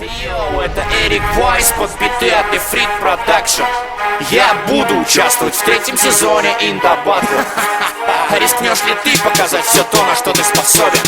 Йоу, это Эрик Вайс под биты от The Freak Production. Я буду участвовать в третьем сезоне In The Battle. Рискнешь ли ты показать все то, на что ты способен?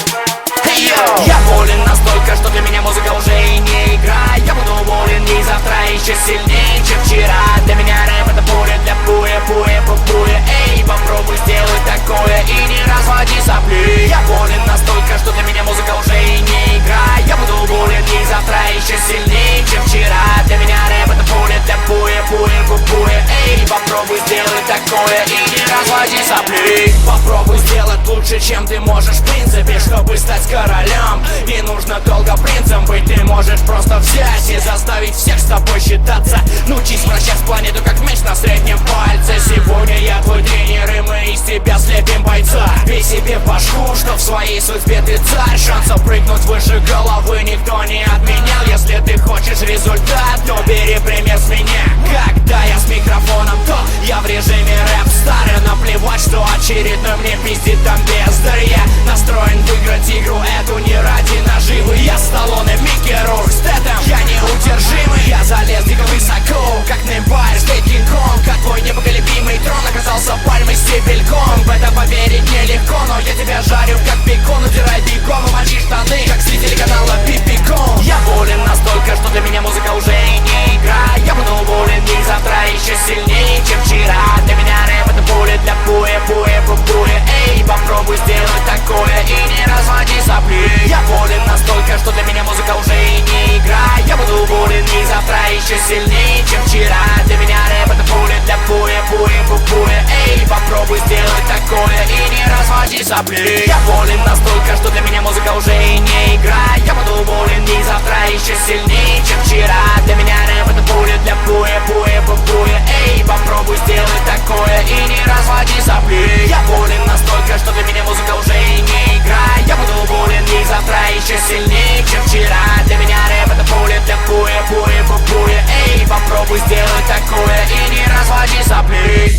Йоу! Я болен настолько, что для меня музыка уже и не игра. Я буду болен и завтра еще сильнее, чем вчера. Для меня рэп это пуля для пуя, пуя, пуя. Эй, попробуй сделать такое и не разводи сопли. Я болен настолько, что для меня музыка уже и не игра. Я буду болен и завтра еще сильнее, чем вчера. Для меня рэп это пуля для пуя, пуя, пуя. Эй, попробуй сделать такое и не разводи сопли. Попробуй сделать лучше, чем ты можешь в принципе, чтобы стать королем. Не нужно долго принцем быть, ты можешь просто взять и заставить всех с тобой считаться. Научись вращать планету как мяч на среднем пальце. Сегодня я твой тренер, и мы из тебя слепим бойца. Бей себе в башку, что в своей судьбе ты царь. Шансов прыгнуть выше головы никто не отменял. Если ты хочешь результат, то бери пример с меня. Когда я с микрофоном, то я в режиме рэп-стар. И наплевать, что очередной мне пиздит там бездарь. Я настроен выиграть игру эту не ради наживы. Я Сталлоне, Микки Рурк, Стэтэм. Я неудержимый, я залез дико высоко, как Немпайр, Стейт Кинг-Конг. Как твой непоколебимый трон оказался пальмой стебельком. В это поверить нелегко, но я тебя жарю как бекон. Удирай бегом и мочи штаны, как зрители канала Пипикон. Я болен настолько, что для меня музыка уже и не игра. Я буду болен и завтра еще сильнее, чем вчера. Для меня рэп это пуля для пуя, пуя, пуя. Эй, попробуй сделать такое и не разводи сопли. Я болен настолько, что для меня музыка уже и не игра. Я буду болен и завтра еще сильнее, чем вчера. Для меня рэп это пуля для пуя, пуя, пуя. Эй, попробуй сделать такое и не разводи сопли. Я болен настолько, что для меня музыка уже и не игра. Я буду болен и завтра еще сильнее, чем вчера. Для меня рэп это пуля для пуя, пуя, пуя. Эй, попробуй сделать такое и не разводи сопли. Я болен настолько, что для меня музыка уже и не игра. Я буду болен и завтра еще сильнее, чем вчера. Для меня рэп это пуля для пуя, пуя, пуя. Эй, попробуй сделать такое и не разводи сопли.